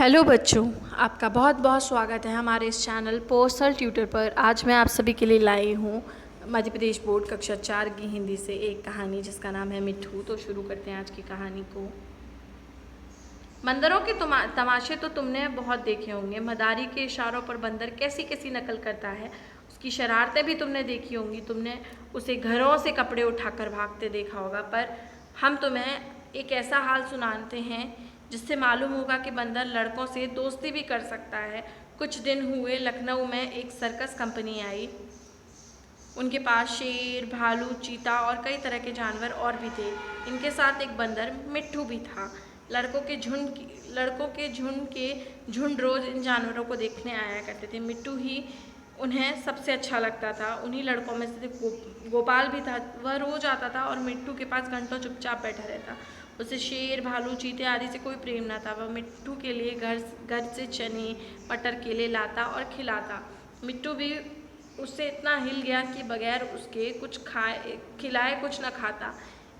Hello बच्चों, आपका बहुत बहुत स्वागत है हमारे इस चैनल पर्सनल ट्यूटर पर। आज मैं आप सभी के लिए लाई हूँ मध्य प्रदेश बोर्ड कक्षा 4 की हिंदी से एक कहानी जिसका नाम है मिट्ठू। तो शुरू करते हैं आज की कहानी को। बंदरों के तमाशे तो तुमने बहुत देखे होंगे। मदारी के इशारों पर बंदर कैसी कैसी नकल करता है, उसकी शरारतें भी तुमने देखी होंगी। तुमने उसे घरों से कपड़े उठाकर भागते देखा होगा। पर हम तुम्हें एक ऐसा हाल सुनाते हैं जिससे मालूम होगा कि बंदर लड़कों से दोस्ती भी कर सकता है। कुछ दिन हुए, लखनऊ में एक सर्कस कंपनी आई। उनके पास शेर, भालू, चीता और कई तरह के जानवर और भी थे। इनके साथ एक बंदर मिट्ठू भी था। लड़कों के झुंड रोज इन जानवरों को देखने आया करते थे। मिट्ठू ही उन्हें सबसे अच्छा लगता था। उन्हीं लड़कों में से गोपाल भी था। वह रोज आता था और मिट्ठू के पास घंटों चुपचाप बैठा रहता। उसे शेर, भालू, चीते आदि से कोई प्रेम न था। वह मिट्ठू के लिए घर से चने, मटर, केले लाता और खिलाता। मिट्ठू भी उससे इतना हिल गया कि बगैर उसके खिलाए कुछ न खाता।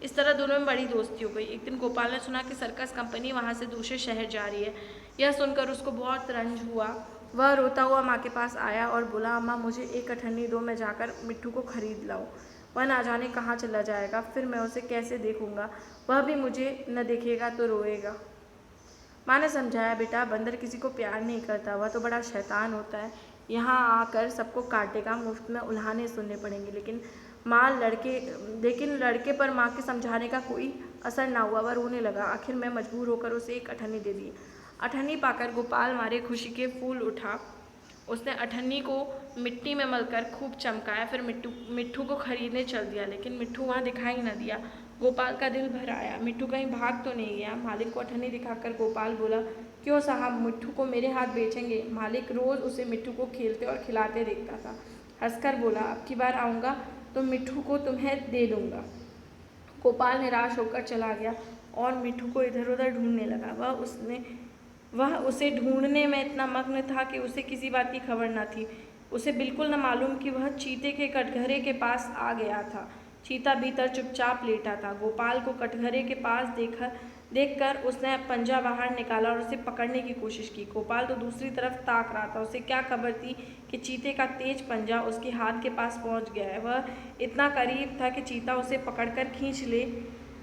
इस तरह दोनों में बड़ी दोस्ती हो गई। एक दिन गोपाल ने सुना कि सर्कस कंपनी वहाँ से दूसरे शहर जा रही है। यह सुनकर उसको बहुत रंज हुआ। वह रोता हुआ माँ के पास आया और बोला, अम्मा मुझे एक अठन्नी दो, मैं जाकर मिट्ठू को खरीद लाऊं। वह ना जाने कहाँ चला जाएगा, फिर मैं उसे कैसे देखूंगा। वह भी मुझे न देखेगा तो रोएगा। माँ ने समझाया, बेटा बंदर किसी को प्यार नहीं करता, वह तो बड़ा शैतान होता है। यहाँ आकर सबको काटेगा, मुफ्त में उल्हाने सुनने पड़ेंगे। लेकिन लड़के पर माँ के समझाने का कोई असर ना हुआ। वह रोने लगा। आखिर मैं मजबूर होकर उसे एक अठन्नी दे दी। अठन्नी पाकर गोपाल मारे खुशी के फूल उठा। उसने अठन्नी को मिट्टी में मलकर खूब चमकाया। फिर मिट्ठू को खरीदने चल दिया, लेकिन मिट्ठू वहाँ दिखाई न दिया। गोपाल का दिल भर आया। मिट्ठू कहीं भाग तो नहीं गया। मालिक को अठन्नी दिखाकर गोपाल बोला, क्यों साहब, मिट्ठू को मेरे हाथ बेचेंगे? मालिक रोज उसे मिट्ठू को खेलते और खिलाते देखता था। हंसकर बोला, अब की बार आऊँगा तो मिट्ठू को तुम्हें दे दूँगा। गोपाल निराश होकर चला गया और मिट्ठू को इधर उधर ढूंढने लगा। वह उसे ढूंढने में इतना मग्न था कि उसे किसी बात की खबर न थी। उसे बिल्कुल न मालूम कि वह चीते के कटघरे के पास आ गया था। चीता भीतर चुपचाप लेटा था। गोपाल को कटघरे के पास देखकर उसने पंजा बाहर निकाला और उसे पकड़ने की कोशिश की। गोपाल तो दूसरी तरफ ताक रहा था। उसे क्या खबर थी कि चीते का तेज पंजा उसके हाथ के पास पहुंच गया है। वह इतना करीब था कि चीता उसे पकड़कर खींच ले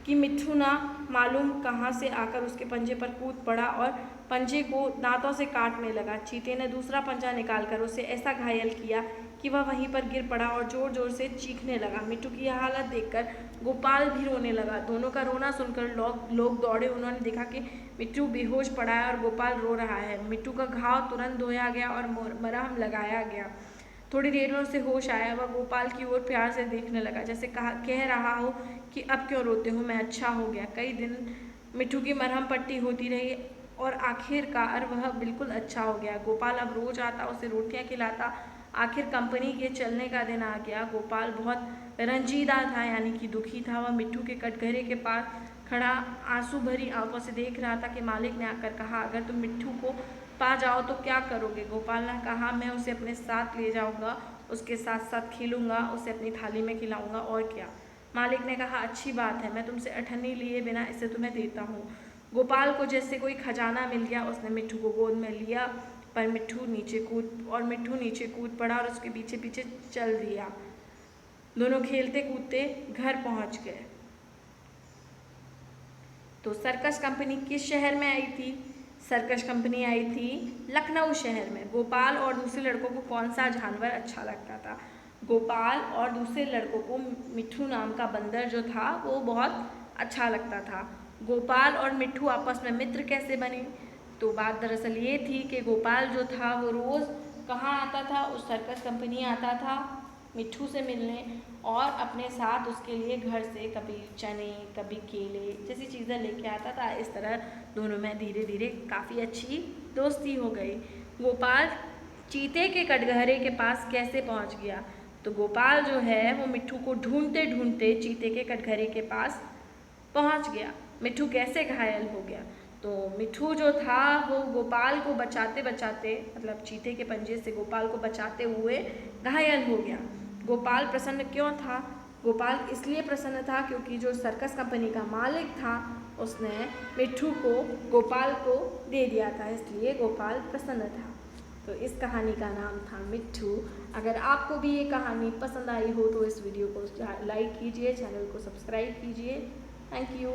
कि मिट्ठू ना मालूम कहाँ से आकर उसके पंजे पर कूद पड़ा और पंजे को दांतों से काटने लगा। चीते ने दूसरा पंजा निकालकर उसे ऐसा घायल किया कि वह वहीं पर गिर पड़ा और जोर जोर से चीखने लगा। मिट्ठू की यह हालत देखकर गोपाल भी रोने लगा। दोनों का रोना सुनकर लोग दौड़े। उन्होंने देखा कि मिट्ठू बेहोश पड़ा है और गोपाल रो रहा है। मिट्ठू का घाव तुरंत धोया गया और मरहम लगाया गया। थोड़ी देर में उसे होश आया। वह गोपाल की ओर प्यार से देखने लगा, जैसे कह रहा हो कि अब क्यों रोते हो, मैं अच्छा हो गया। कई दिन मिट्ठू की मरहम पट्टी होती रही और आखिरकार वह बिल्कुल अच्छा हो गया। गोपाल अब रोज आता, उसे रोटियां खिलाता। आखिर कंपनी के चलने का दिन आ गया। गोपाल बहुत रंजीदा था, यानी कि दुखी था। वह मिट्ठू के कटघरे के पास खड़ा आंसू भरी आंखों से देख रहा था कि मालिक ने आकर कहा, अगर तुम मिट्ठू को पा जाओ तो क्या करोगे? गोपाल ने कहा, मैं उसे अपने साथ ले जाऊंगा, उसके साथ साथ खेलूंगा, उसे अपनी थाली में खिलाऊंगा, और क्या। मालिक ने कहा, अच्छी बात है, मैं तुमसे अठन्नी लिए बिना इसे तुम्हें देता हूँ। गोपाल को जैसे कोई खजाना मिल गया। उसने मिट्ठू को गोद में लिया, पर मिट्ठू नीचे कूद पड़ा और उसके पीछे पीछे चल दिया। दोनों खेलते कूदते घर पहुंच गए। तो सर्कस कंपनी किस शहर में आई थी? सर्कस कंपनी आई थी लखनऊ शहर में। गोपाल और दूसरे लड़कों को कौन सा जानवर अच्छा लगता था? गोपाल और दूसरे लड़कों को मिट्ठू नाम का बंदर जो था वो बहुत अच्छा लगता था। गोपाल और मिट्ठू आपस में मित्र कैसे बने? तो बात दरअसल ये थी कि गोपाल जो था वो रोज़ कहाँ आता था? उस सर्कस कंपनी आता था मिट्ठू से मिलने और अपने साथ उसके लिए घर से कभी चने, कभी केले जैसी चीज़ें लेके आता था। इस तरह दोनों में धीरे धीरे काफ़ी अच्छी दोस्ती हो गई। गोपाल चीते के कटघरे के पास कैसे पहुंच गया? तो गोपाल जो है वो मिट्ठू को ढूंढते ढूंढते चीते के कटघरे के पास पहुंच गया। मिट्ठू कैसे घायल हो गया? तो मिट्ठू जो था वो गोपाल को बचाते बचाते, मतलब चीते के पंजे से गोपाल को बचाते हुए घायल हो गया। गोपाल प्रसन्न क्यों था? गोपाल इसलिए प्रसन्न था क्योंकि जो सर्कस कंपनी का मालिक था उसने मिट्ठू को गोपाल को दे दिया था, इसलिए गोपाल प्रसन्न था। तो इस कहानी का नाम था मिट्ठू। अगर आपको भी ये कहानी पसंद आई हो तो इस वीडियो को लाइक कीजिए, चैनल को सब्सक्राइब कीजिए। Thank you.